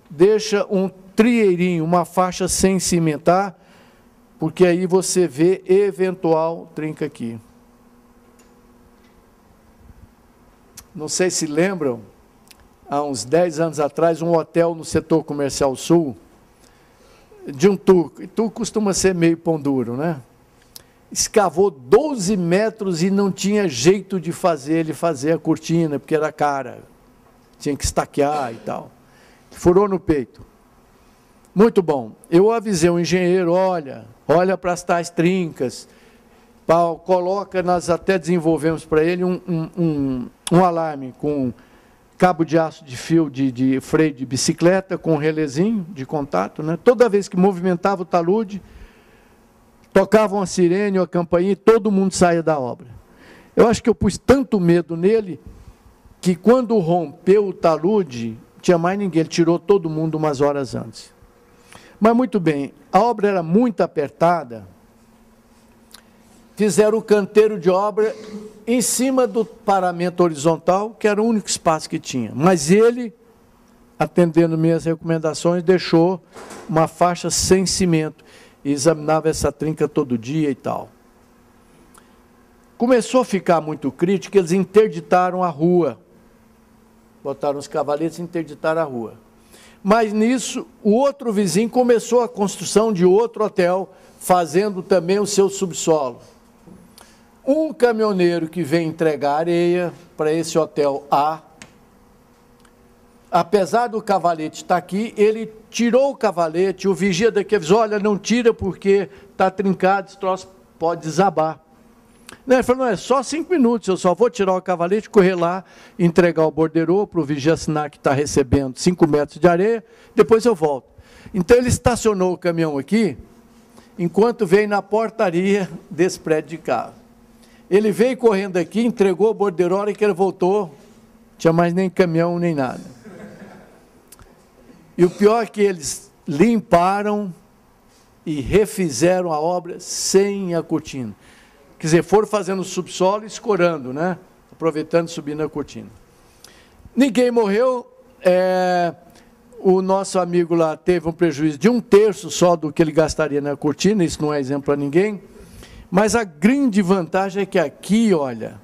Deixa um trieirinho, uma faixa sem cimentar, porque aí você vê eventual trinca aqui. Não sei se lembram, há uns 10 anos atrás, um hotel no setor comercial sul, de um turco. E turco costuma ser meio pão duro, né? Escavou 12 metros e não tinha jeito de ele fazer a cortina, porque era cara. Tinha que estaquear e tal. Furou no peito. Muito bom. Eu avisei o engenheiro, olha para as tais trincas, coloca, nós até desenvolvemos para ele um alarme com cabo de aço de fio de freio de bicicleta, com um relézinho de contato, né? Toda vez que movimentava o talude, tocava uma sirene ou a campainha e todo mundo saía da obra. Eu acho que eu pus tanto medo nele, que quando rompeu o talude, tinha mais ninguém, ele tirou todo mundo umas horas antes. Mas muito bem, a obra era muito apertada, fizeram o canteiro de obra em cima do paramento horizontal, que era o único espaço que tinha. Mas ele, atendendo minhas recomendações, deixou uma faixa sem cimento, e examinava essa trinca todo dia e tal. Começou a ficar muito crítico, eles interditaram a rua. Botaram os cavaletes e interditaram a rua. Mas nisso, o outro vizinho começou a construção de outro hotel, fazendo também o seu subsolo. Um caminhoneiro que vem entregar areia para esse hotel A, apesar do cavalete estar aqui, ele tirou o cavalete, o vigia daqui avisou, olha, não tira porque está trincado, esse troço pode desabar. Ele falou, não, é só 5 minutos, eu só vou tirar o cavalete, correr lá, entregar o borderô para o vigia assinar que está recebendo 5 metros de areia, depois eu volto. Então ele estacionou o caminhão aqui, enquanto veio na portaria desse prédio de carro. Ele veio correndo aqui, entregou o borderô, e que ele voltou, tinha mais nem caminhão, nem nada. E o pior é que eles limparam e refizeram a obra sem a cortina. Quer dizer, foram fazendo o subsolo e escorando, né? Aproveitando e subindo a cortina. Ninguém morreu. O nosso amigo lá teve um prejuízo de 1/3 só do que ele gastaria na cortina, isso não é exemplo para ninguém. Mas a grande vantagem é que aqui, olha,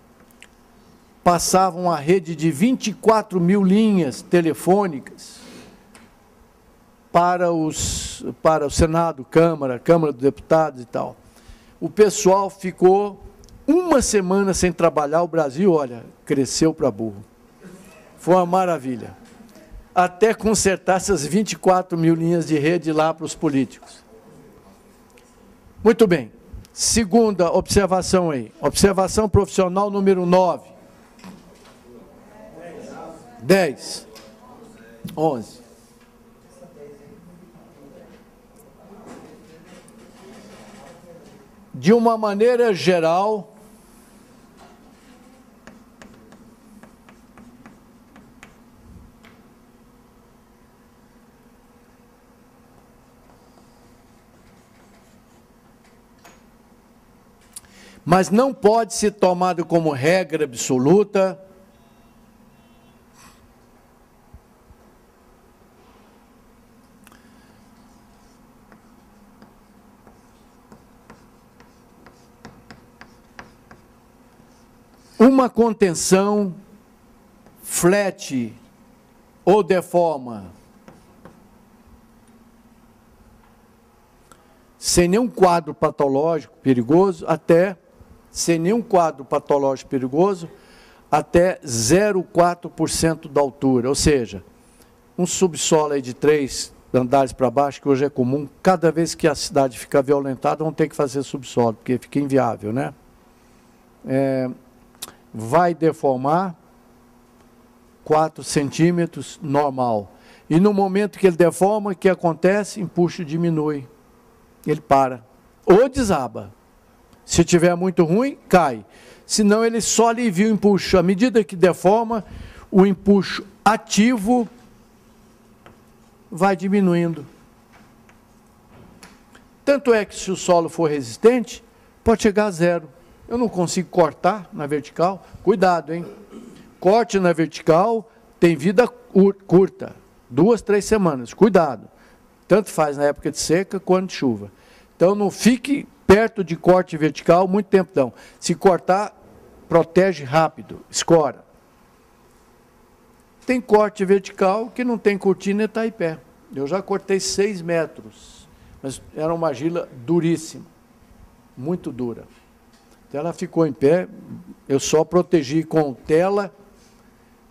passava uma rede de 24 mil linhas telefônicas para o Senado, Câmara dos Deputados e tal. O pessoal ficou uma semana sem trabalhar, o Brasil, olha, cresceu para burro. Foi uma maravilha. Até consertar essas 24 mil linhas de rede lá para os políticos. Muito bem. Segunda observação aí. Observação profissional número 9. 10. 11. De uma maneira geral, mas não pode ser tomado como regra absoluta uma contenção flat ou deforma sem nenhum quadro patológico perigoso até 0,4% da altura, ou seja, um subsolo aí de 3 andares para baixo, que hoje é comum, cada vez que a cidade fica violentada, vão ter que fazer subsolo, porque fica inviável, né? Vai deformar 4 centímetros, normal. E no momento que ele deforma, o que acontece? Empuxo diminui. Ele para. Ou desaba. Se tiver muito ruim, cai. Senão ele só alivia o empuxo. À medida que deforma, o empuxo ativo vai diminuindo. Tanto é que se o solo for resistente, pode chegar a 0. Eu não consigo cortar na vertical. Cuidado, hein? Corte na vertical tem vida curta. 2, 3 semanas. Cuidado. Tanto faz na época de seca quanto de chuva. Então não fique perto de corte vertical muito tempo não. Se cortar, protege rápido, escora. Tem corte vertical que não tem cortina e está em pé. Eu já cortei 6 metros, mas era uma argila duríssima, muito dura. Então ela ficou em pé, eu só protegi com tela,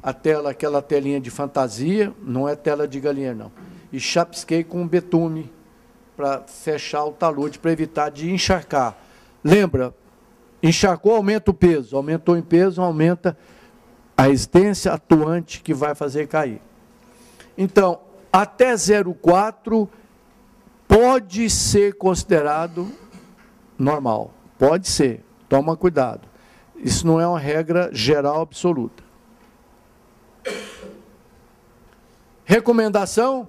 aquela telinha de fantasia, não é tela de galinha não, e chapisquei com betume, para fechar o talude, para evitar de encharcar. Lembra, encharcou, aumenta o peso, aumentou em peso, aumenta a resistência atuante que vai fazer cair. Então, até 0,4 pode ser considerado normal, pode ser, toma cuidado. Isso não é uma regra geral absoluta. Recomendação,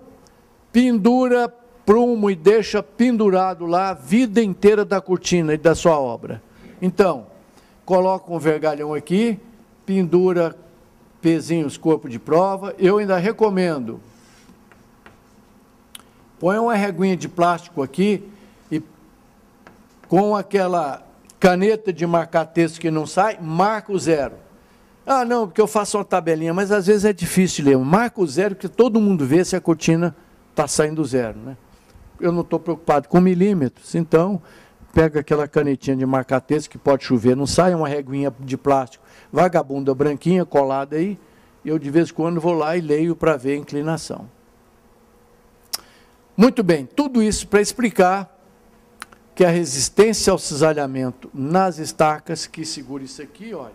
pendura prumo e deixa pendurado lá a vida inteira da cortina e da sua obra. Então, coloca um vergalhão aqui, pendura pezinhos, corpo de prova. Eu ainda recomendo, põe uma reguinha de plástico aqui e com aquela caneta de marcar texto que não sai, marca o 0. Ah, não, porque eu faço uma tabelinha, mas às vezes é difícil ler. Marca o 0, porque todo mundo vê se a cortina está saindo 0, né? Eu não estou preocupado com milímetros, então pega aquela canetinha de marcar texto que pode chover, não sai uma reguinha de plástico, vagabunda branquinha colada aí, e eu de vez em quando vou lá e leio para ver a inclinação. Muito bem, tudo isso para explicar que a resistência ao cisalhamento nas estacas, que segura isso aqui, olha,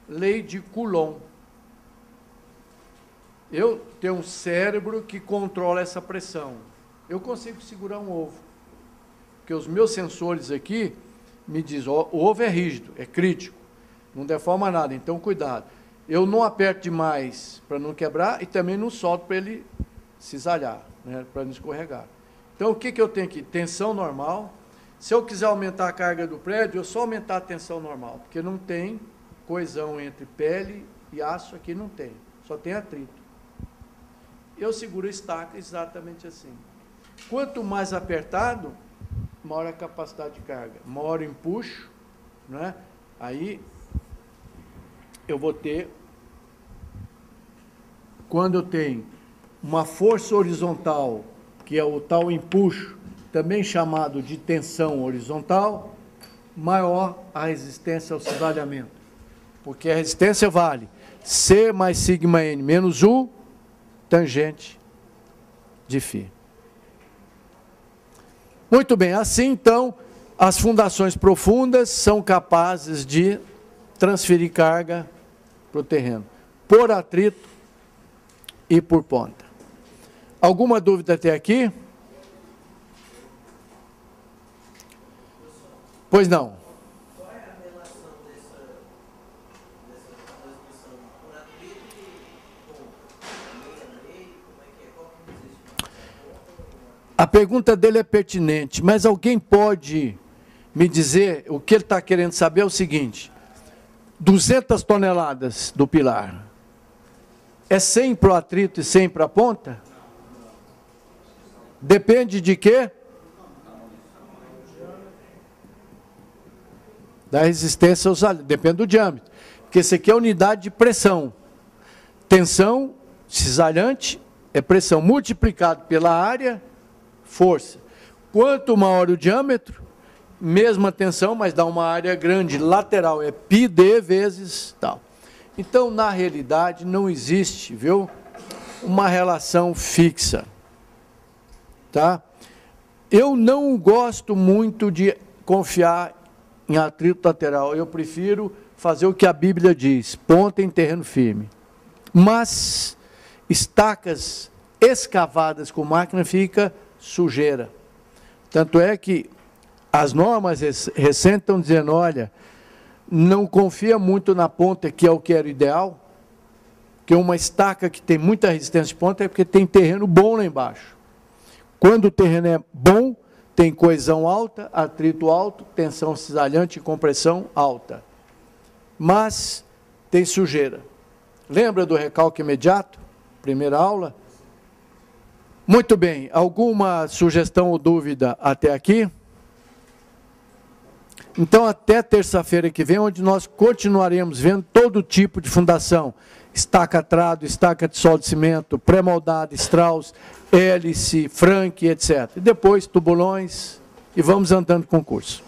lei de Coulomb. Eu tenho um cérebro que controla essa pressão. Eu consigo segurar um ovo, porque os meus sensores aqui me dizem, o ovo é rígido, é crítico, não deforma nada, então cuidado. eu não aperto demais para não quebrar e também não solto para ele cisalhar, né, para não escorregar. Então, o que eu tenho aqui? Tensão normal. Se eu quiser aumentar a carga do prédio, eu só aumentar a tensão normal, porque não tem coesão entre pele e aço, aqui não tem, só tem atrito. Eu seguro a estaca exatamente assim. Quanto mais apertado, maior a capacidade de carga, maior o empuxo, né? Aí eu vou ter, quando eu tenho uma força horizontal, que é o tal empuxo, também chamado de tensão horizontal, maior a resistência ao cisalhamento. Porque a resistência vale C mais sigma N menos U, tangente de φ. Muito bem, assim então, as fundações profundas são capazes de transferir carga para o terreno, por atrito e por ponta. Alguma dúvida até aqui? Pois não. Qual é a relação dessa transmissão por atrito e ponta? Meio a meio? Como é que é? Qual que existe? A pergunta dele é pertinente, mas alguém pode me dizer, o que ele está querendo saber é o seguinte: 200 toneladas do pilar, é 100 para o atrito e 100 para a ponta? Depende de quê? Da resistência aos alimentos, depende do diâmetro. Porque esse aqui é a unidade de pressão. Tensão cisalhante é pressão multiplicado pela área, força. Quanto maior o diâmetro, mesma tensão, mas dá uma área grande, lateral, é πd vezes tal. Então, na realidade, não existe, viu, uma relação fixa. Tá? Eu não gosto muito de confiar em atrito lateral, eu prefiro fazer o que a Bíblia diz, ponta em terreno firme. Mas estacas escavadas com máquina fica sujeira. Tanto é que as normas recentes estão dizendo, olha, não confia muito na ponta, que é o que era ideal, porque uma estaca que tem muita resistência de ponta é porque tem terreno bom lá embaixo. Quando o terreno é bom, tem coesão alta, atrito alto, tensão cisalhante e compressão alta. Mas tem sujeira. Lembra do recalque imediato? Primeira aula? Muito bem. Alguma sugestão ou dúvida até aqui? Então, até terça-feira que vem, onde nós continuaremos vendo todo tipo de fundação. Estaca trado, estaca de sol de cimento, pré-moldada, Strauss, hélice, Frank, etc. E depois tubulões, e vamos andando com o curso.